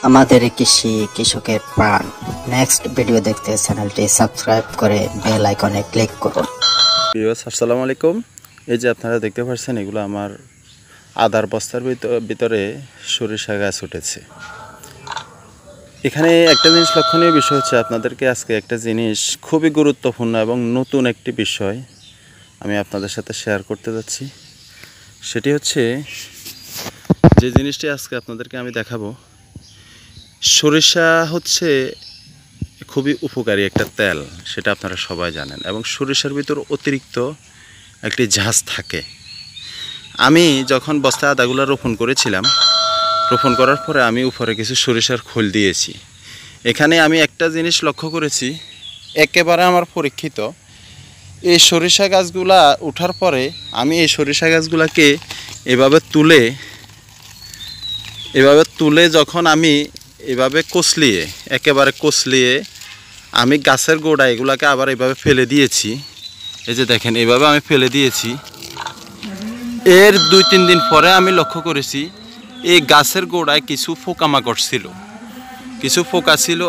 আমাদের কৃষি কৃষকের প্রাণ। নেক্সট ভিডিও দেখতে চ্যানেলটি সাবস্ক্রাইব করে বেল আইকনে ক্লিক করুন। আসসালামু আলাইকুম। এই যে আপনারা দেখতে পাচ্ছেন, এগুলো আমার আদার বস্তার ভিতরে সরিষা গাছ উঠেছে। এখানে একটা জিনিস লক্ষণীয় বিষয় হচ্ছে, আপনাদেরকে আজকে একটা জিনিস খুবই গুরুত্বপূর্ণ এবং নতুন একটি বিষয় আমি আপনাদের সাথে শেয়ার করতে যাচ্ছি। সেটি হচ্ছে, যে জিনিসটি আজকে আপনাদেরকে আমি দেখাবো, সরিষা হচ্ছে খুবই উপকারী একটা তেল, সেটা আপনারা সবাই জানেন। এবং সরিষার ভিতর অতিরিক্ত একটি ঝাঁজ থাকে। আমি যখন বস্তায় আদাগুলো রোপণ করেছিলাম, রোপণ করার পরে আমি উপরে কিছু সরিষার খোল দিয়েছি। এখানে আমি একটা জিনিস লক্ষ্য করেছি, একেবারে আমার পরীক্ষিত, এই সরিষা গাছগুলা ওঠার পরে আমি এই সরিষা গাছগুলাকে এভাবে তুলে যখন আমি এভাবে একেবারে কচলিয়ে আমি গাছের গোড়া এগুলাকে আবার এভাবে ফেলে দিয়েছি। এই যে দেখেন, এভাবে আমি ফেলে দিয়েছি। এর 2-3 দিন পরে আমি লক্ষ্য করেছি, এই গাছের গোড়ায় কিছু পোকামাকড় ছিল, কিছু পোকা ছিল,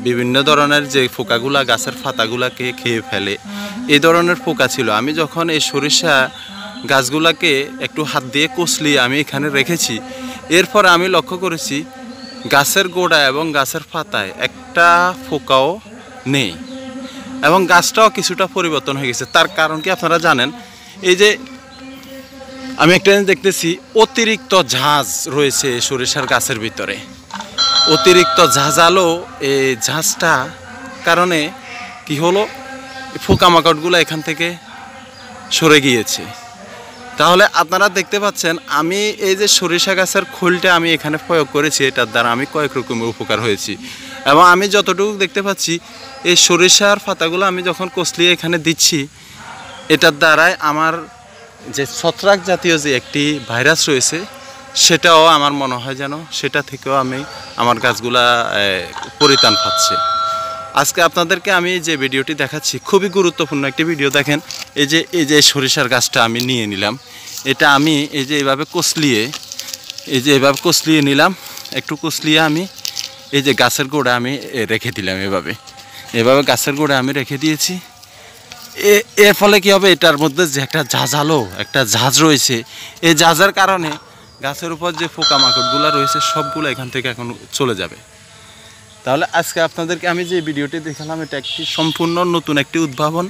বিভিন্ন ধরনের যে পোকাগুলা গাছের পাতাগুলাকে খেয়ে ফেলে, এই ধরনের পোকা ছিল। আমি যখন এই সরিষা গাছগুলাকে একটু হাত দিয়ে কচলিয়ে আমি এখানে রেখেছি, এরপর আমি লক্ষ্য করেছি গাছের গোড়া এবং গাছের পাতায় একটা পোকাও নেই, এবং গাছটাও কিছুটা পরিবর্তন হয়ে গেছে। তার কারণ কি আপনারা জানেন? এই যে আমি একটা জিনিস দেখতেছি, অতিরিক্ত ঝাঁজ রয়েছে সরিষার গাছের ভিতরে, অতিরিক্ত ঝাঁঝালো। এই ঝাঁজটা কারণে কি হলো, পোকামাকড়গুলো এখান থেকে সরে গিয়েছে। তাহলে আপনারা দেখতে পাচ্ছেন, আমি এই যে সরিষা গাছের খোলটা আমি এখানে প্রয়োগ করেছি, এটার দ্বারা আমি কয়েক রকমের উপকার হয়েছি। এবং আমি যতটুকু দেখতে পাচ্ছি, এই সরিষার পাতাগুলো আমি যখন কচলিয়ে এখানে দিচ্ছি, এটার দ্বারাই আমার যে ছত্রাক জাতীয় যে একটি ভাইরাস রয়েছে, সেটাও আমার মনে হয় যেন সেটা থেকেও আমার গাছগুলা পরিত্রাণ পাচ্ছে। আজকে আপনাদেরকে আমি যে ভিডিওটি দেখাচ্ছি, খুবই গুরুত্বপূর্ণ একটি ভিডিও। দেখেন, এই যে সরিষার গাছটা আমি নিয়ে নিলাম, এটা আমি এভাবে কচলিয়ে নিলাম, একটু কচলিয়ে আমি এই যে গাছের গোড়া আমি রেখে দিলাম, এভাবে গাছের গোড়া আমি রেখে দিয়েছি। এর ফলে কি হবে, এটার মধ্যে যে একটা একটা ঝাঁজ রয়েছে, এই ঝাঁজের কারণে গাছের উপর যে পোকামাকড়গুলো রয়েছে সবগুলো এখান থেকে এখন চলে যাবে। তাহলে আজকে আপনাদেরকে আমি যে ভিডিওটি দেখালাম, এটা একটি সম্পূর্ণ নতুন একটি উদ্ভাবন।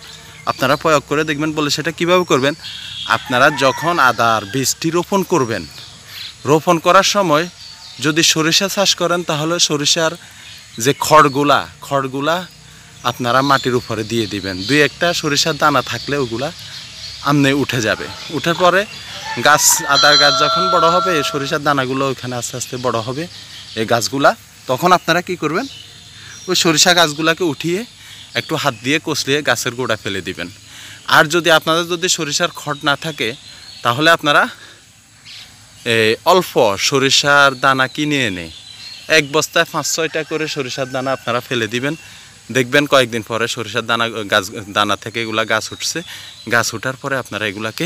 আপনারা প্রয়োগ করে দেখবেন। বলে সেটা কিভাবে করবেন, আপনারা যখন আদার বীজটি রোপণ করবেন, রোপণ করার সময় যদি সরিষা চাষ করেন, তাহলে সরিষার যে খড়গুলা আপনারা মাটির উপরে দিয়ে দিবেন। 2-1টা সরিষার দানা থাকলে ওগুলা আমনে উঠে যাবে। উঠার পরে আদার গাছ যখন বড় হবে, এই সরিষার দানাগুলো ওইখানে আস্তে আস্তে বড় হবে, এই গাছগুলা। তখন আপনারা কি করবেন, ওই সরিষা গাছগুলাকে উঠিয়ে একটু হাত দিয়ে কচলিয়ে গাছের গোড়া ফেলে দিবেন। আর যদি আপনাদের সরিষার খড় না থাকে, তাহলে আপনারা অল্প সরিষার দানা কিনে এনে 1 বস্তায় 5-6টা করে সরিষার দানা আপনারা ফেলে দিবেন। দেখবেন কয়েকদিন পরে সরিষার দানা থেকে এগুলা গাছ উঠছে। গাছ ওঠার পরে আপনারা এগুলাকে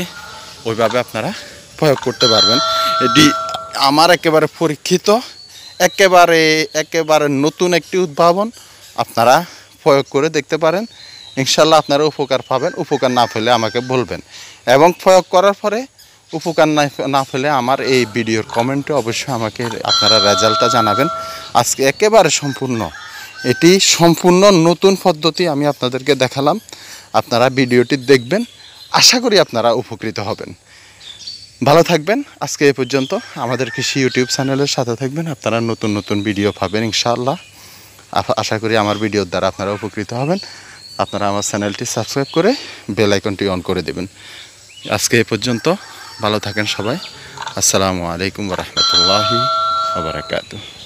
ওইভাবে আপনারা প্রয়োগ করতে পারবেন। এটি আমার একেবারে পরীক্ষিত, একেবারে নতুন একটি উদ্ভাবন। আপনারা প্রয়োগ করে দেখতে পারেন, ইনশাল্লাহ আপনারা উপকার পাবেন। উপকার না পেলে আমাকে বলবেন, এবং প্রয়োগ করার পরে উপকার না পেলে আমার এই ভিডিওর কমেন্টে অবশ্যই আমাকে আপনারা রেজাল্টটা জানাবেন। আজকে একেবারে এটি সম্পূর্ণ নতুন পদ্ধতি আমি আপনাদেরকে দেখালাম। আপনারা ভিডিওটি দেখবেন, আশা করি আপনারা উপকৃত হবেন। ভালো থাকবেন। আজকে এ পর্যন্ত। আমাদের কৃষি ইউটিউব চ্যানেলের সাথে থাকবেন, আপনারা নতুন ভিডিও পাবেন ইনশাআল্লাহ। আশা করি আমার ভিডিওর দ্বারা আপনারা উপকৃত হবেন। আপনারা আমার চ্যানেলটি সাবস্ক্রাইব করে বেল আইকনটি অন করে দেবেন। আজকে এ পর্যন্ত। ভালো থাকেন সবাই। আসসালামু আলাইকুম ওয়া রাহমাতুল্লাহি ওয়া বারাকাতুহু।